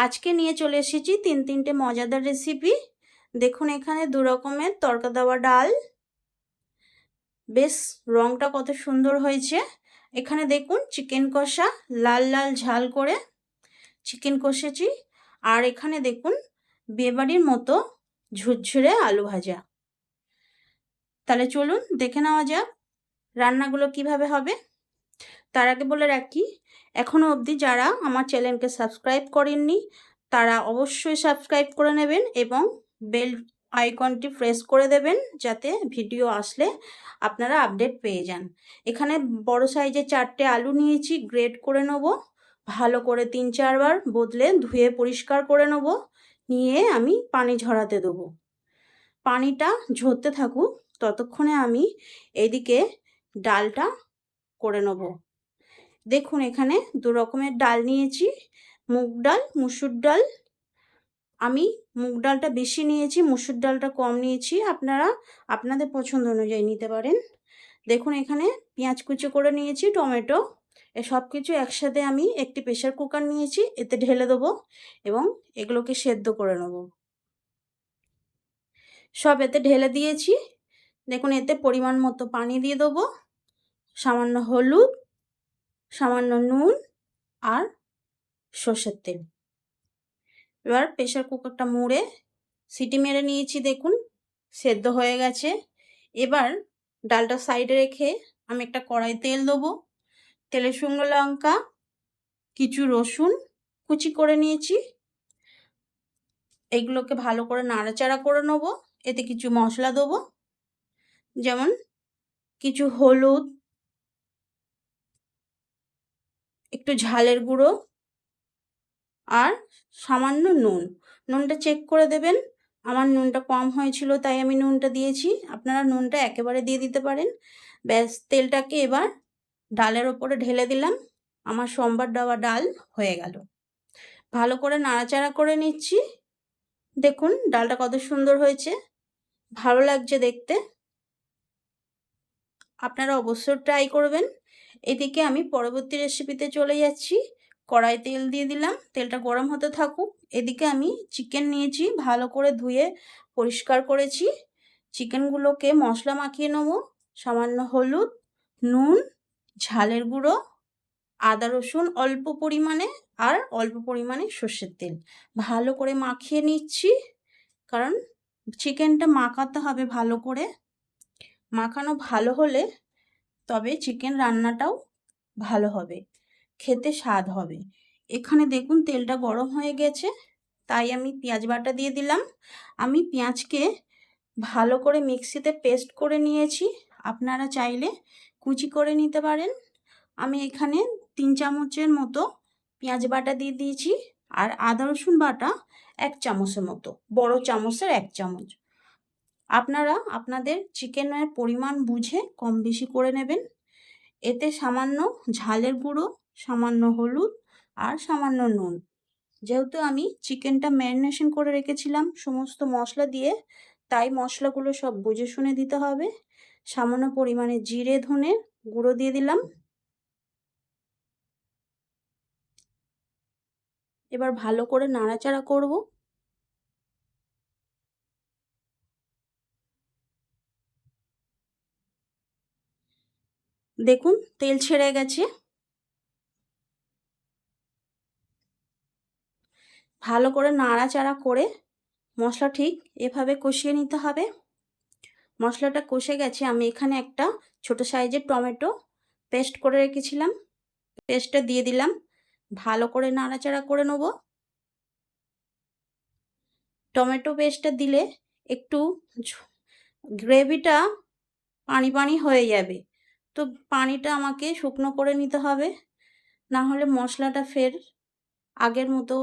আজকে নিয়ে চলে এসেছি তিনটে মজাদার রেসিপি। দেখুন এখানে দু রকমের তড়কা দেওয়া ডাল, বেশ রংটা কত সুন্দর হয়েছে। এখানে দেখুন চিকেন কষা, লাল লাল ঝাল করে চিকেন কষেছি। আর এখানে দেখুন বিয়েবাড়ির মতো ঝুরঝুরে আলু ভাজা। তাহলে চলুন দেখে নেওয়া যাক রান্নাগুলো কিভাবে হবে। তার আগে বলে রাখি, এখনও অবধি যারা আমার চ্যানেলকে সাবস্ক্রাইব করেননি তারা অবশ্যই সাবস্ক্রাইব করে নেবেন এবং বেল আইকনটি প্রেস করে দেবেন, যাতে ভিডিও আসলে আপনারা আপডেট পেয়ে যান। এখানে বড় সাইজের 4টে আলু নিয়েছি, গ্রেট করে নেব। ভালো করে 3-4 বার বদলে ধুয়ে পরিষ্কার করে নেব। নিয়ে আমি পানি ঝরাতে দেবো। পানিটা ঝরতে থাকুক, ততক্ষণে আমি এইদিকে ডালটা করে নেব। দেখুন এখানে দু রকমের ডাল নিয়েছি, মুগ ডাল, মুসুর ডাল। আমি মুগ ডালটা বেশি নিয়েছি, মুসুর ডালটা কম নিয়েছি। আপনারা আপনাদের পছন্দ অনুযায়ী নিতে পারেন। দেখুন এখানে পেঁয়াজ কুচি করে নিয়েছি, টমেটো, সব কিছু একসাথে আমি একটি প্রেসার কুকার নিয়েছি, এতে ঢেলে দেবো এবং এগুলোকে সেদ্ধ করে নেব। সব এতে ঢেলে দিয়েছি। দেখুন এতে পরিমাণ মতো পানি দিয়ে দেবো, সামান্য হলুদ, সামান্য নুন আর সর্ষের তেল। এবার প্রেসার কুকারটা মুড়ে সিটি মেরে নিয়েছি। দেখুন সেদ্ধ হয়ে গেছে। এবার ডালটা সাইডে রেখে আমি একটা কড়াই তেল দেবো। তেলের সঙ্গে লঙ্কা, কিছু রসুন কুচি করে নিয়েছি, এগুলোকে ভালো করে নাড়াচাড়া করে নেব। এতে কিছু মশলা দেবো, যেমন কিছু হলুদ, একটু ঝালের গুঁড়ো আর সামান্য নুন। নুনটা চেক করে দেবেন, আমার নুনটা কম হয়েছিল তাই আমি নুনটা দিয়েছি, আপনারা নুনটা একেবারে দিয়ে দিতে পারেন। ব্যাস, তেলটাকে এবার ডালের ওপরে ঢেলে দিলাম। আমার সোমবার দেওয়া ডাল হয়ে গেল। ভালো করে নাড়াচাড়া করে নিচ্ছি। দেখুন ডালটা কত সুন্দর হয়েছে, ভালো লাগছে দেখতে। আপনারা অবশ্যই ট্রাই করবেন। এদিকে আমি পরবর্তী রেসিপিতে চলে যাচ্ছি। কড়াই তেল দিয়ে দিলাম, তেলটা গরম হতে থাকুক। এদিকে আমি চিকেন নিয়েছি, ভালো করে ধুয়ে পরিষ্কার করেছি। চিকেনগুলোকে মশলা মাখিয়ে নেব, সামান্য হলুদ, নুন, ঝালের গুঁড়ো, আদা রসুন অল্প পরিমাণে আর অল্প পরিমাণে সর্ষের তেল ভালো করে মাখিয়ে নিচ্ছি, কারণ চিকেনটা মাখাতে হবে ভালো করে। মাখানো ভালো হলে তবে চিকেন রান্নাটাও ভালো হবে, খেতে স্বাদ হবে। এখানে দেখুন তেলটা গরম হয়ে গেছে, তাই আমি পেঁয়াজ বাটা দিয়ে দিলাম। আমি পেঁয়াজকে ভালো করে মিক্সিতে পেস্ট করে নিয়েছি, আপনারা চাইলে কুচি করে নিতে পারেন। আমি এখানে 3 চামচের মতো পেঁয়াজ বাটা দিয়ে দিয়েছি আর আদা রসুন বাটা 1 চামচের মতো, বড় চামচের 1 চামচ। আপনারা আপনাদের চিকেনের পরিমাণ বুঝে কম বেশি করে নেবেন। এতে সামান্য ঝালের গুঁড়ো, সামান্য হলুদ আর সামান্য নুন। যেহেতু আমি চিকেনটা ম্যারিনেশন করে রেখেছিলাম সমস্ত মশলা দিয়ে, তাই মশলাগুলো সব বুঝে শুনে দিতে হবে। সামান্য পরিমাণে জিরে ধনে গুঁড়ো দিয়ে দিলাম। এবার ভালো করে নাড়াচাড়া করব। দেখুন তেল ছেড়ে গেছে। ভালো করে নাড়াচাড়া করে মশলা ঠিক এভাবে কষিয়ে নিতে হবে। মশলাটা কষে গেছে। আমি এখানে একটা ছোট সাইজের টমেটো পেস্ট করে রেখেছিলাম, পেস্টটা দিয়ে দিলাম। ভালো করে নাড়াচাড়া করে নেব। টমেটো পেস্টটা দিলে একটু গ্রেভিটা পানি পানি হয়ে যাবে, তো পানিটা আমাকে শুকনো করে নিতে হবে, না হলে মশলাটা ফের আগের মতো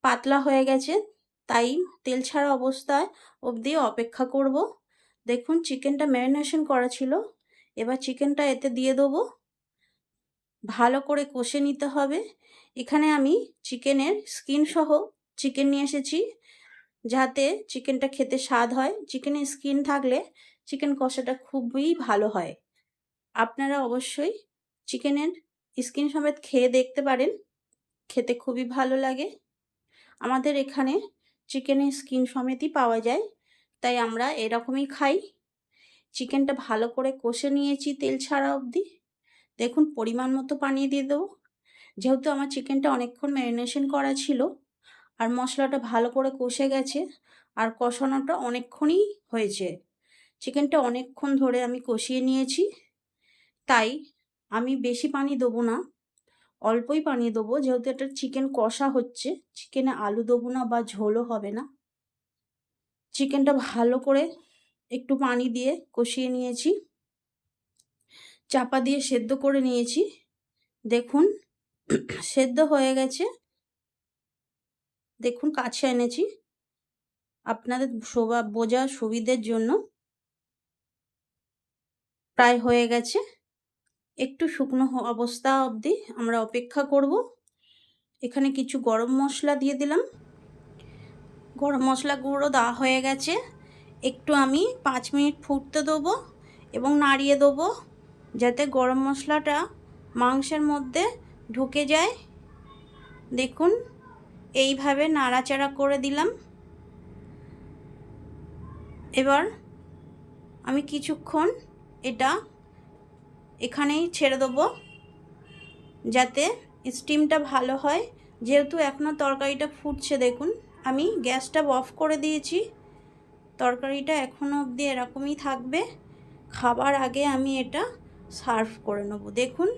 পাতলা হয়ে গেছে। তাই তেল ছাড়া অবস্থায় অবধি অপেক্ষা করব। দেখুন চিকেনটা ম্যারিনেশন করা ছিল, এবার চিকেনটা এতে দিয়ে দেবো। ভালো করে কষে নিতে হবে। এখানে আমি চিকেনের স্কিন সহ চিকেন নিয়ে এসেছি, যাতে চিকেনটা খেতে স্বাদ হয়। চিকেনের স্কিন থাকলে চিকেন কষাটা খুবই ভালো হয়। আপনারা অবশ্যই চিকেনের স্কিন সমেত খেয়ে দেখতে পারেন, খেতে খুবই ভালো লাগে। আমাদের এখানে চিকেনের স্কিন সমেতই পাওয়া যায়, তাই আমরা এরকমই খাই। চিকেনটা ভালো করে কষে নিয়েছি তেল ছাড়া অবধি। দেখুন পরিমাণ মতো পানি দিয়ে দেবো। যেহেতু আমার চিকেনটা অনেকক্ষণ ম্যারিনেশন করা ছিল আর মশলাটা ভালো করে কষে গেছে আর কষানোটা অনেকক্ষণই হয়েছে, চিকেনটা অনেকক্ষণ ধরে আমি কষিয়ে নিয়েছি, তাই আমি বেশি পানি দেবো না, অল্পই পানি দেবো। যেহেতু এটা চিকেন কষা হচ্ছে, চিকেনে আলু দেবো না বা ঝোলও হবে না। চিকেনটা ভালো করে একটু পানি দিয়ে কষিয়ে নিয়েছি, চাপা দিয়ে সেদ্ধ করে নিয়েছি। দেখুন সেদ্ধ হয়ে গেছে। দেখুন কাছে এনেছি আপনাদের বোঝার সুবিধের জন্য। প্রায় হয়ে গেছে। একটু শুকনো অবস্থা অবধি আমরা অপেক্ষা করব। এখানে কিছু গরম মশলা দিয়ে দিলাম। গরম মশলা গুঁড়ো দেওয়া হয়ে গেছে। একটু আমি 5 মিনিট ফুটতে দেবো এবং নাড়িয়ে দেবো, যাতে গরম মশলাটা মাংসের মধ্যে ঢুকে যায়। দেখুন এইভাবে নাড়াচাড়া করে দিলাম। এবার আমি কিছুক্ষণ এটা এখানেই ছেড়ে দেবো, যাতে স্টিমটা ভালো হয়। যেহেতু এখনও তরকারিটা ফুটছে, দেখুন আমি গ্যাসটা অফ করে দিয়েছি। তরকারিটা এখনও অবধি এরকমই থাকবে। খাবার আগে আমি এটা সার্ভ করে নেব। দেখুন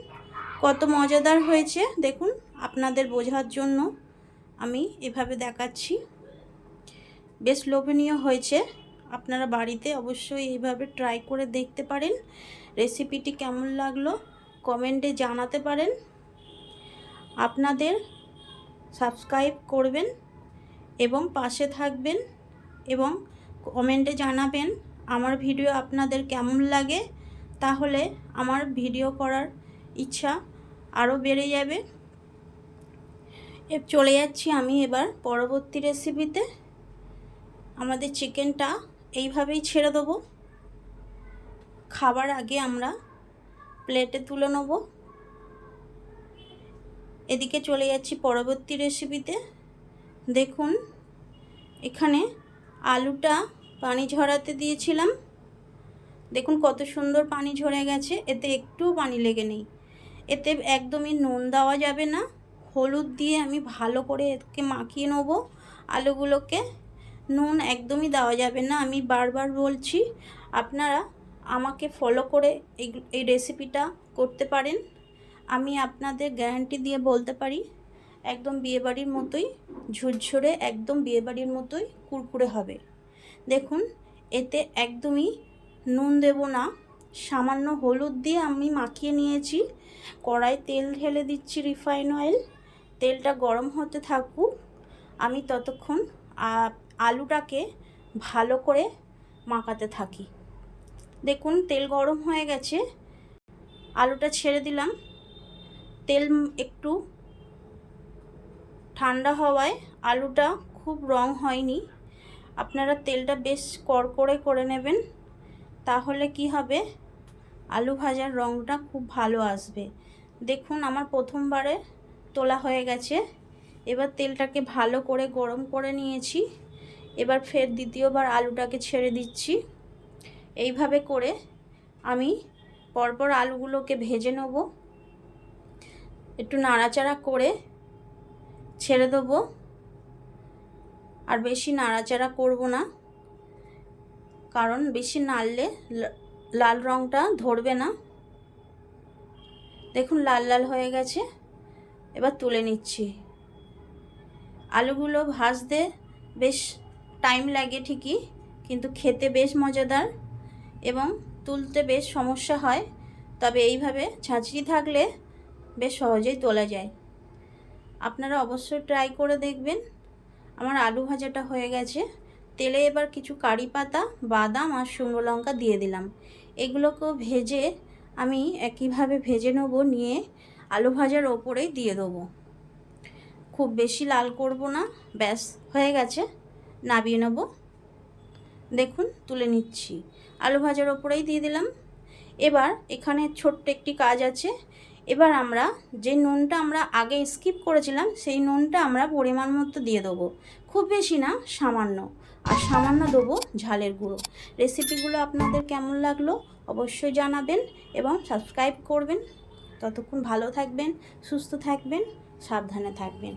কত মজাদার হয়েছে। দেখুন আপনাদের বোঝার জন্য আমি এভাবে দেখাচ্ছি। বেশ লোভনীয় হয়েছে। আপনারা বাড়িতে অবশ্যই এইভাবে ট্রাই করে দেখতে পারেন। রেসিপিটি কেমন লাগলো কমেন্টে জানাতে পারেন। আপনাদের সাবস্ক্রাইব করবেন এবং পাশে থাকবেন এবং কমেন্টে জানাবেন আমার ভিডিও আপনাদের কেমন লাগে। তাহলে আমার ভিডিও করার ইচ্ছা আরও বেড়ে যাবে। চলে যাচ্ছি আমি এবার পরবর্তী রেসিপিতে। আমাদের চিকেনটা এইভাবেই ছেড়ে দেবো। খাবার আগে আমরা প্লেটে তুলে নেব। এদিকে চলে যাচ্ছি পরবর্তী রেসিপিতে। দেখুন এখানে আলুটা পানি ঝরাতে দিয়েছিলাম। দেখুন কত সুন্দর পানি ঝরে গেছে, এতে একটুও পানি লেগে নেই। এতে একদমই নুন দেওয়া যাবে না। হলুদ দিয়ে আমি ভালো করে একে মাখিয়ে নেব আলুগুলোকে। নুন একদমই দেওয়া যাবে না, আমি বারবার বলছি। আপনারা আমাকে ফলো করে এই রেসিপিটা করতে পারেন। আমি আপনাদের গ্যারান্টি দিয়ে বলতে পারি একদম বিয়েবাড়ির মতোই ঝুরঝুরে, একদম বিয়েবাড়ির মতোই কুরকুরে হবে। দেখুন এতে একদমই নুন দেব না, সামান্য হলুদ দিয়ে আমি মাখিয়ে নিয়েছি। কড়াই তেল ঢেলে দিচ্ছি, রিফাইন অয়েল। তেলটা গরম হতে থাকুক, আমি ততক্ষণ আলুটাকে ভালো করে মাখাতে থাকি। দেখুন তেল গরম হয়ে গেছে, আলুটা ছেড়ে দিলাম। তেল একটু ঠান্ডা হওয়ায় আলুটা খুব রং হয়নি। আপনারা তেলটা বেশ কড়কড়ে করে নেবেন, তাহলে কি হবে আলু ভাজার রঙটা খুব ভালো আসবে। দেখুন আমার প্রথমবারে তোলা হয়ে গেছে। এবার তেলটাকে ভালো করে গরম করে নিয়েছি। এবার ফের দ্বিতীয়বার আলুটাকে ছেড়ে দিচ্ছি। এইভাবে করে আমি পরপর আলুগুলোকে ভেজে নেব। একটু নাড়াচাড়া করে ছেড়ে দেবো, আর বেশি নাড়াচাড়া করব না, কারণ বেশি নাড়লে লাল রঙটা ধরবে না। দেখুন লাল লাল হয়ে গেছে। এবার তুলে নিচ্ছি। আলুগুলো ভাজতে বেশ টাইম লাগে ঠিকই, কিন্তু খেতে বেশ মজাদার এবং তুলতে বেশ সমস্যা হয়। তবে এইভাবে ছাঁচড়ি থাকলে বেশ সহজেই তোলা যায়। আপনারা অবশ্যই ট্রাই করে দেখবেন। আমার আলু ভাজাটা হয়ে গেছে। তেলে এবার কিছু কারি পাতা, বাদাম আর শুকনো লঙ্কা দিয়ে দিলাম। এগুলোকেও ভেজে আমি একইভাবে ভেজে নেব, নিয়ে আলু ভাজার ওপরেই দিয়ে দেবো। খুব বেশি লাল করব না। ব্যাস হয়ে গেছে, নামিয়ে নেব। দেখুন তুলে নিচ্ছি, আলু ভাজার ওপরেই দিয়ে দিলাম। এবার এখানে ছোট্ট একটি কাজ আছে। এবার আমরা যে নুনটা আমরা আগে স্কিপ করেছিলাম সেই নুনটা আমরা পরিমাণ মতো দিয়ে দেবো, খুব বেশি না, সামান্য। আর সামান্য দেবো ঝালের গুঁড়ো। রেসিপিগুলো আপনাদের কেমন লাগলো অবশ্যই জানাবেন এবং সাবস্ক্রাইব করবেন। ততক্ষণ ভালো থাকবেন, সুস্থ থাকবেন, সাবধানে থাকবেন।